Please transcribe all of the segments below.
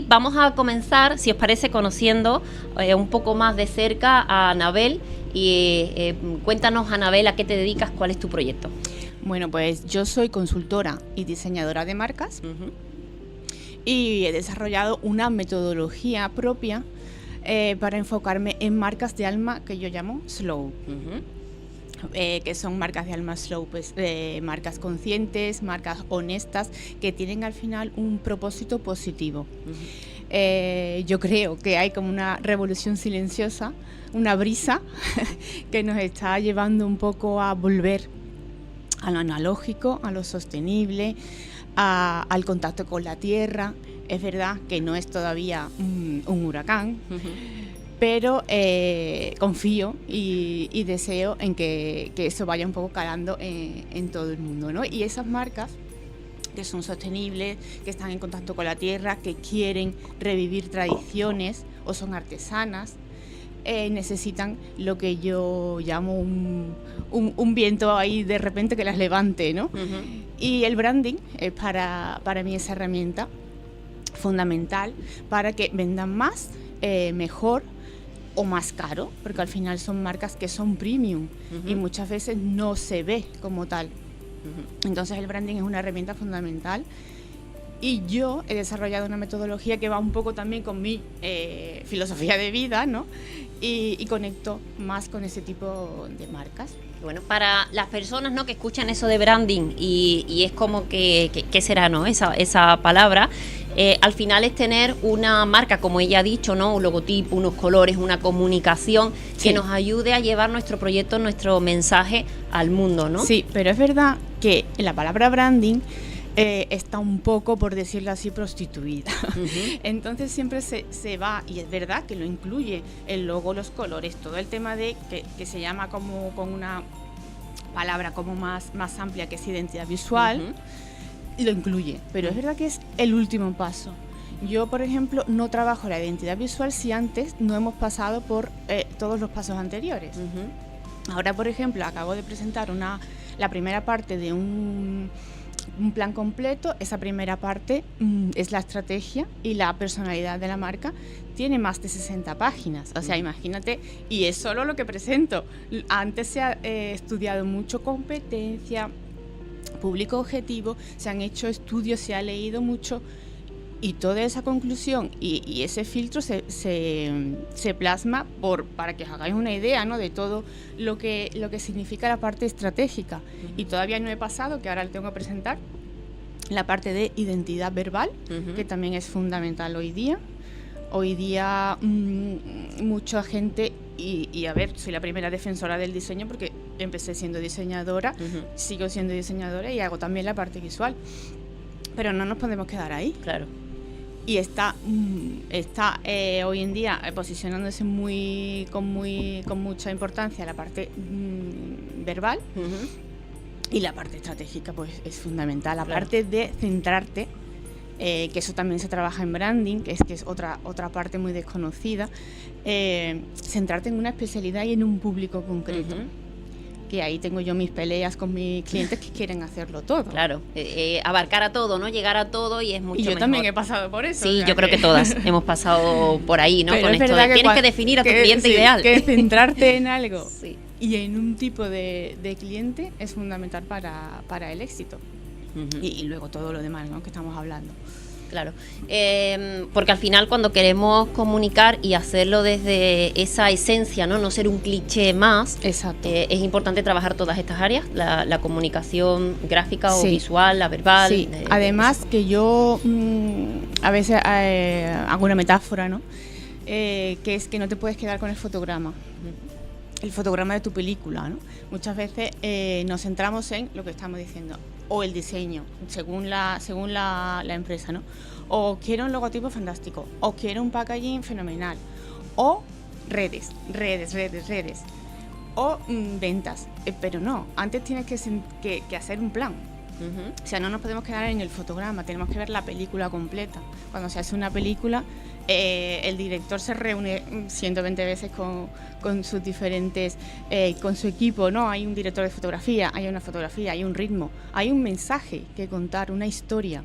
vamos a comenzar, si os parece, conociendo un poco más de cerca a Anabel. Y cuéntanos, Anabel, ¿a qué te dedicas? ¿Cuál es tu proyecto? Bueno, pues yo soy consultora y diseñadora de marcas. Y he desarrollado una metodología propia para enfocarme en marcas de alma que yo llamo slow. Que son marcas de alma slow, pues marcas conscientes, marcas honestas, que tienen al final un propósito positivo. Yo creo que hay como una revolución silenciosa, una brisa que nos está llevando un poco a volver a lo analógico, a lo sostenible, al contacto con la tierra. Es verdad que no es todavía un huracán, pero confío y deseo en que eso vaya un poco calando en todo el mundo, ¿no? Y esas marcas que son sostenibles, que están en contacto con la tierra, que quieren revivir tradiciones o son artesanas, necesitan lo que yo llamo un viento ahí de repente que las levante, ¿no? Y el branding es para mí esa herramienta fundamental para que vendan más, mejor o más caro, porque al final son marcas que son premium y muchas veces no se ve como tal. Entonces el branding es una herramienta fundamental. Y yo he desarrollado una metodología que va un poco también con mi filosofía de vida, ¿no? Y conecto más con ese tipo de marcas. Bueno, para las personas, ¿no?, que escuchan eso de branding y es como que ¿qué será, no? Esa palabra, al final es tener una marca, como ella ha dicho, ¿no? Un logotipo, unos colores, una comunicación que nos ayude a llevar nuestro proyecto, nuestro mensaje al mundo, ¿no? Sí, pero es verdad que la palabra branding está un poco, por decirlo así, prostituida. Entonces siempre se va, y es verdad que lo incluye el logo, los colores, todo el tema de que se llama como con una palabra como más amplia, que es identidad visual, lo incluye, pero es verdad que es el último paso. Yo, por ejemplo, no trabajo la identidad visual si antes no hemos pasado por todos los pasos anteriores. Ahora, por ejemplo, acabo de presentar la primera parte de un plan completo. Esa primera parte es la estrategia y la personalidad de la marca. Tiene más de 60 páginas, o sea, imagínate, y es solo lo que presento. Antes se ha estudiado mucho competencia, público objetivo, se han hecho estudios, se ha leído mucho, y toda esa conclusión y ese filtro se plasma para que os hagáis una idea, ¿no?, de todo lo que significa la parte estratégica. Y todavía no he pasado, que ahora le tengo que presentar, la parte de identidad verbal, que también es fundamental hoy día. Hoy día mucha gente, y a ver, soy la primera defensora del diseño porque empecé siendo diseñadora, sigo siendo diseñadora y hago también la parte visual, pero no nos podemos quedar ahí. Claro. Y está hoy en día posicionándose con mucha importancia la parte verbal, y la parte estratégica pues es fundamental, la parte de centrarte, que eso también se trabaja en branding, que es otra parte muy desconocida, centrarte en una especialidad y en un público concreto. Que ahí tengo yo mis peleas con mis clientes que quieren hacerlo todo. Claro, abarcar a todo, ¿no? Llegar a todo, y es mucho mejor. Y yo también he pasado por eso. Sí, yo creo que todas hemos pasado por ahí, ¿no? Pero con es esto verdad de, tienes que definir a tu cliente ideal. Que centrarte en algo y en un tipo de cliente es fundamental para el éxito. Y luego todo lo demás, ¿no?, que estamos hablando. Claro, porque al final cuando queremos comunicar y hacerlo desde esa esencia, no ser un cliché más, exacto, es importante trabajar todas estas áreas, la comunicación gráfica o visual, la verbal. Sí, además que yo a veces hago una metáfora, ¿no? Que es que no te puedes quedar con el fotograma. El fotograma de tu película, ¿no? Muchas veces nos centramos en lo que estamos diciendo, o el diseño, según la empresa, ¿no? O quiero un logotipo fantástico, o quiero un packaging fenomenal, o redes, o ventas, pero no, antes tienes que hacer un plan. O sea, no nos podemos quedar en el fotograma, tenemos que ver la película completa. Cuando se hace una película, el director se reúne 120 veces con sus diferentes, con su equipo, ¿no? Hay un director de fotografía, hay una fotografía, hay un ritmo, hay un mensaje que contar, una historia.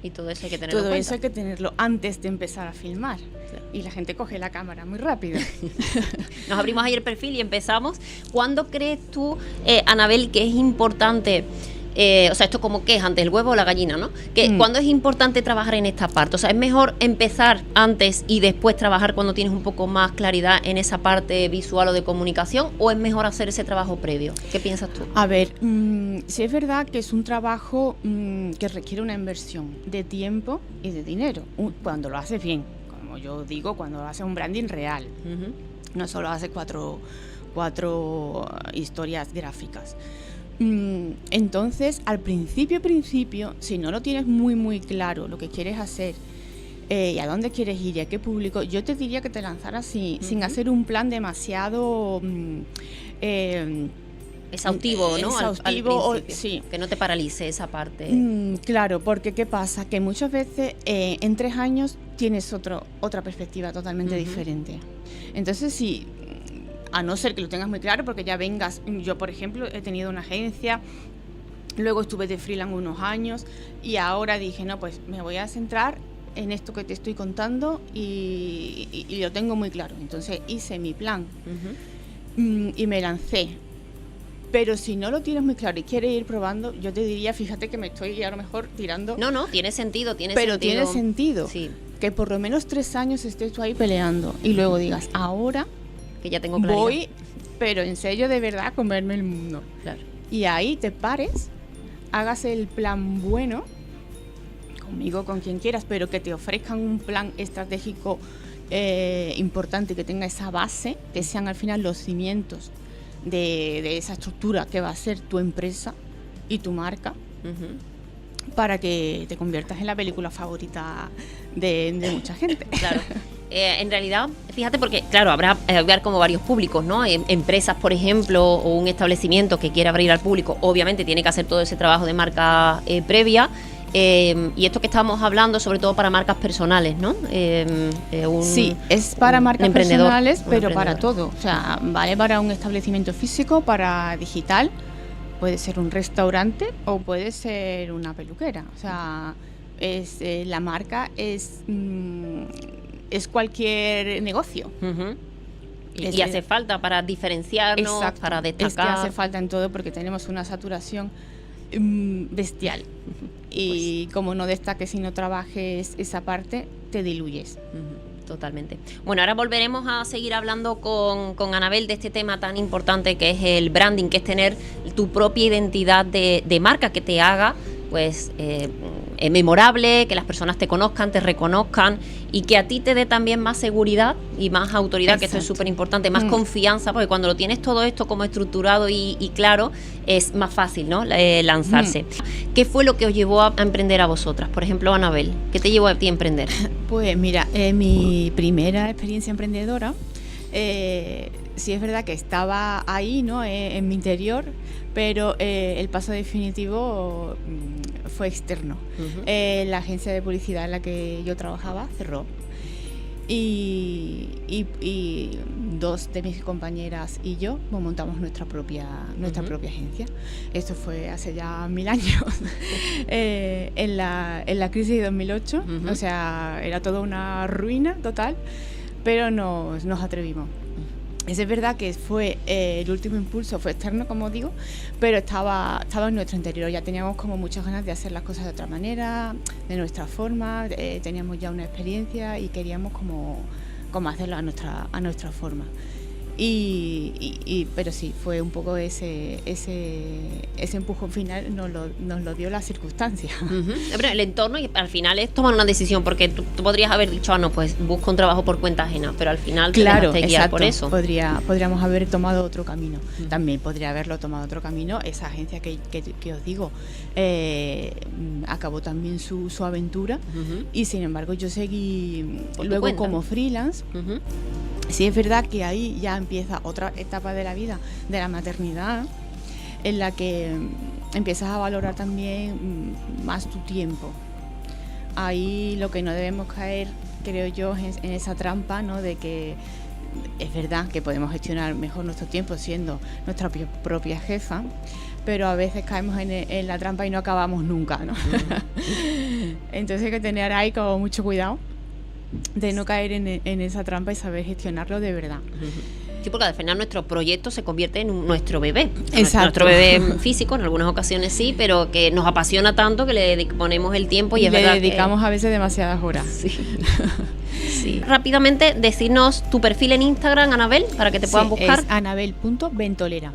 Y todo eso hay que tenerlo en Todo cuenta. eso hay que tenerlo antes de empezar a filmar. Claro. Y la gente coge la cámara muy rápido. Nos abrimos ahí el perfil y empezamos. ¿Cuándo crees tú, Anabel, que es importante, o sea, esto como que es antes el huevo o la gallina, ¿no? ¿Cuándo es importante trabajar en esta parte? O sea, ¿es mejor empezar antes y después trabajar cuando tienes un poco más claridad en esa parte visual o de comunicación? ¿O es mejor hacer ese trabajo previo? ¿Qué piensas tú? A ver, sí es verdad que es un trabajo que requiere una inversión de tiempo y de dinero, cuando lo haces bien, como yo digo, cuando lo haces un branding real, no solo haces cuatro historias gráficas. Entonces, al principio, si no lo tienes muy claro lo que quieres hacer y a dónde quieres ir y a qué público, yo te diría que te lanzaras sin hacer un plan demasiado exhaustivo, ¿no? Exhaustivo, al principio, sí. Que no te paralice esa parte. Claro, porque ¿qué pasa? Que muchas veces en 3 años tienes otra perspectiva totalmente diferente. Entonces, sí, a no ser que lo tengas muy claro, porque ya vengas, yo por ejemplo he tenido una agencia, luego estuve de freelance unos años y ahora dije, no, pues me voy a centrar en esto que te estoy contando y lo tengo muy claro. Entonces hice mi plan y me lancé. Pero si no lo tienes muy claro y quieres ir probando, yo te diría, fíjate que me estoy a lo mejor tirando. No, tiene sentido. Pero tiene sentido sí. Que por lo menos 3 años estés tú ahí peleando y luego digas, ahora que ya tengo claridad. Voy, pero en serio de verdad, a comerme el mundo. Claro. Y ahí te pares, hagas el plan bueno, conmigo, con quien quieras, pero que te ofrezcan un plan estratégico importante, que tenga esa base, que sean al final los cimientos de esa estructura que va a ser tu empresa y tu marca, para que te conviertas en la película favorita de mucha gente. Claro. En realidad, fíjate, porque claro, habrá como varios públicos, ¿no? Empresas, por ejemplo, o un establecimiento que quiera abrir al público, obviamente tiene que hacer todo ese trabajo de marca previa. Y esto que estamos hablando, sobre todo para marcas personales, ¿no? Sí, es para marcas personales, pero para todo. O sea, vale para un establecimiento físico, para digital, puede ser un restaurante o puede ser una peluquera. O sea, la marca es cualquier negocio. Y hace falta para diferenciarnos, exacto, para destacar. Es que hace falta en todo porque tenemos una saturación bestial. Y pues, como no destaques y no trabajes esa parte, te diluyes. Totalmente. Bueno, ahora volveremos a seguir hablando con Anabel de este tema tan importante que es el branding, que es tener tu propia identidad de marca que te haga pues memorable, que las personas te conozcan, te reconozcan y que a ti te dé también más seguridad y más autoridad. Exacto. Que esto es súper importante, más confianza, porque cuando lo tienes todo esto como estructurado y claro, es más fácil, ¿no? Lanzarse. ¿Qué fue lo que os llevó a emprender a vosotras? Por ejemplo, Anabel, ¿qué te llevó a ti a emprender? Pues mira, mi primera experiencia emprendedora, sí es verdad que estaba ahí, ¿no? En mi interior, pero el paso definitivo fue externo. La agencia de publicidad en la que yo trabajaba cerró y 2 de mis compañeras y yo montamos nuestra propia agencia. Esto fue hace ya 1000 años, en la crisis de 2008. O sea, era toda una ruina total, pero nos atrevimos. Es verdad que fue el último impulso, fue externo, como digo, pero estaba en nuestro interior. Ya teníamos como muchas ganas de hacer las cosas de otra manera, de nuestra forma, teníamos ya una experiencia y queríamos como hacerlo a nuestra forma. Pero sí, fue un poco ese empujón final nos lo dio la circunstancia. Pero el entorno, y al final es tomar una decisión, porque tú podrías haber dicho, no, pues busco un trabajo por cuenta ajena, pero al final claro, te dejaste guiar por eso. Podríamos haber tomado otro camino. También podría haberlo tomado otro camino. Esa agencia que os digo acabó también su aventura y sin embargo yo seguí luego como freelance. Sí, es verdad que ahí ya empieza otra etapa de la vida, de la maternidad, en la que empiezas a valorar también más tu tiempo. Ahí lo que no debemos caer, creo yo, es en esa trampa, ¿no? De que es verdad que podemos gestionar mejor nuestro tiempo siendo nuestra propia jefa, pero a veces caemos en la trampa y no acabamos nunca, ¿no? Entonces hay que tener ahí como mucho cuidado de no caer en esa trampa y saber gestionarlo de verdad. Sí, porque al final nuestro proyecto se convierte en nuestro bebé. Exacto. Nuestro bebé físico, en algunas ocasiones sí, pero que nos apasiona tanto que le ponemos el tiempo y es verdad le dedicamos a veces demasiadas horas. Sí. Sí. Rápidamente, decirnos tu perfil en Instagram, Anabel, para que te puedan buscar. Es anabel.ventolera.